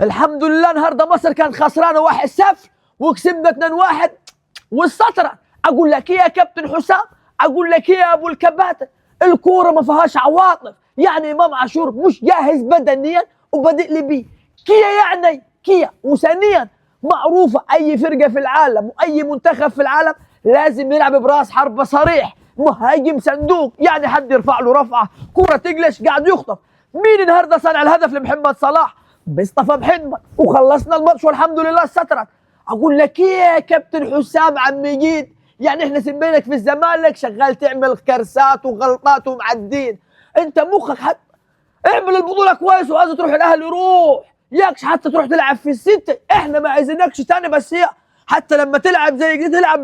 الحمد لله النهارده مصر كانت خسرانه 1-0 وكسبنا 2-1 والسطره. اقول لك ايه يا كابتن حسام، اقول لك ايه يا ابو الكباتن، الكوره ما فيهاش عواطف. يعني امام عاشور مش جاهز بدنيا وبدأ لي بيه كيا، يعني كيا. وثانيا معروفه اي فرقه في العالم واي منتخب في العالم لازم يلعب براس حربه صريح، مهاجم صندوق، يعني حد يرفع له رفعه كوره تجلش قاعد يخطف. مين النهارده صنع الهدف لمحمد صلاح؟ مصطفى محمد، وخلصنا الماتش والحمد لله سترت. اقول لك ايه يا كابتن حسام عم جيد، يعني احنا سمينك في الزمالك شغال تعمل كرسات وغلطات ومعدين، انت مخك حتى اعمل البطوله كويس وعايز تروح الاهلي روح، ياكش حتى تروح تلعب في السته، احنا ما عايزينكش تاني. بس هي حتى لما تلعب زي كده تلعب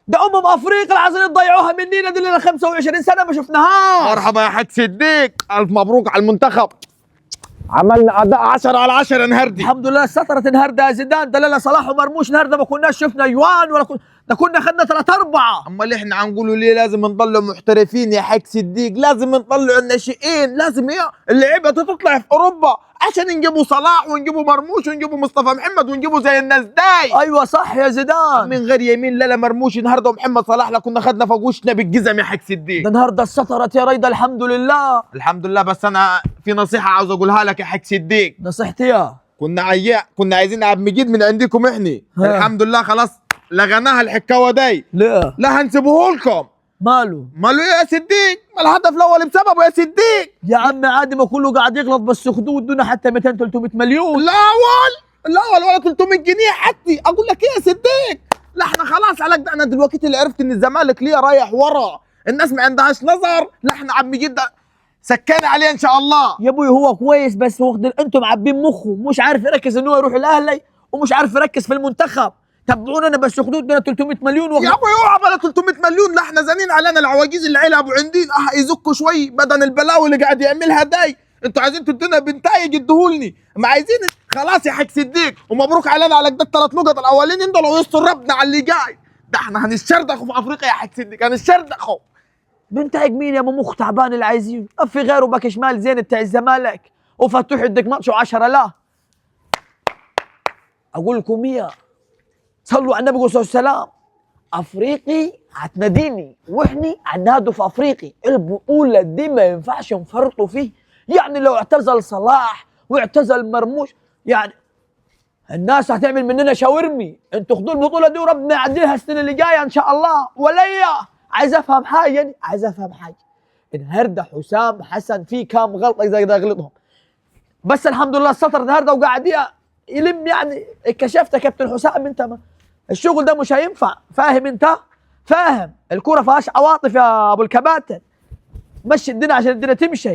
ده افريقيا عايزين تضيعوها مننا، دي لنا 25 سنه ما شفناهاش. مرحبا يا حاج صديق، الف مبروك على المنتخب. عملنا اداء 10 على 10 النهارده. الحمد لله سترت النهارده يا زيدان، ده لنا صلاح ومرموش النهارده ما كناش شفنا يوان ولا ده كنا خدنا 3-4. امال احنا هنقولوا ليه لازم نطلع محترفين يا حاج صديق؟ لازم نطلع الناشئين، لازم ايه اللعيبه تطلع في اوروبا عشان نجيبوا صلاح ونجيبوا مرموش ونجيبوا مصطفى محمد ونجيبوا زي الناس داي. ايوه صح يا زيدان، من غير يمين لا مرموش النهارده ومحمد صلاح لا كنا خدنا فوق وشنا بالجزم يا حاج صديق. ده النهارده سترت يا ريدا الحمد لله. الحمد لله. بس انا في نصيحه عاوز اقولها لك يا حاج صديق. نصيحتي يا كنا عايزين عبد المجيد من عندكم احنا، الحمد لله خلاص لغيناها الحكاوه دي. لا هنسيبوه لكم. ماله يا صديق؟ ما الهدف الاول بسببه يا صديق. يا عم عادي، ما كله قاعد يغلط، بس خدوه ادونا حتى 200 300 مليون. الاول ولا 300 جنيه حتى. اقول لك ايه يا صديق، لا احنا خلاص على انا دلوقتي اللي عرفت ان الزمالك ليه رايح ورا، الناس ما عندهاش نظر. لا احنا عم جد سكاني عليه ان شاء الله. يا ابوي هو كويس بس واخد انتم معبين مخه، مش عارف يركز انه يروح الاهلي ومش عارف يركز في المنتخب. تبعونا انا بس خدوه ادونا 300 مليون يا ابوي اوعى بلا 300 مليون. لا احنا زانين علينا العواجيز اللي يلعبوا عندين يزكوا شوي بدل البلاوي اللي قاعد يعملها داي. انتوا عايزين تدونا بنتايج ادوهولني، ما عايزين. خلاص يا حاج صديق، ومبروك علينا على كده ال3 نقط الاولين دول، ويستر ربنا على اللي جاي. ده احنا هنشردخوا في افريقيا يا حاج صديق، هنشردخوا. بنتايج مين يا مخ تعبان اللي عايزينه؟ في غيره باك شمال زين بتاع الزمالك وفتوح يدك ماتش و10 لا. اقول لكم ايه، صلوا على النبي عليه الصلاه والسلام، افريقي هتناديني واحنا هننادوا في افريقي. البطوله دي ما ينفعش نفرطوا فيه، يعني لو اعتزل صلاح واعتزل مرموش يعني الناس هتعمل مننا شاورمي. انتوا خدوا البطوله دي وربنا يعدلها السنه اللي جايه ان شاء الله. وليا عايز افهم حاجه، يعني عايز افهم حاجه، النهارده حسام حسن في كام غلطه زي ده غلطهم، بس الحمد لله السطر النهارده وقاعد يلم. يعني اتكشفت يا كابتن حسام، انت ما الشغل ده مش هينفع، فاهم انت؟ فاهم الكوره فيهاش عواطف يا ابو الكباتن، مشي الدنيا عشان الدنيا تمشي.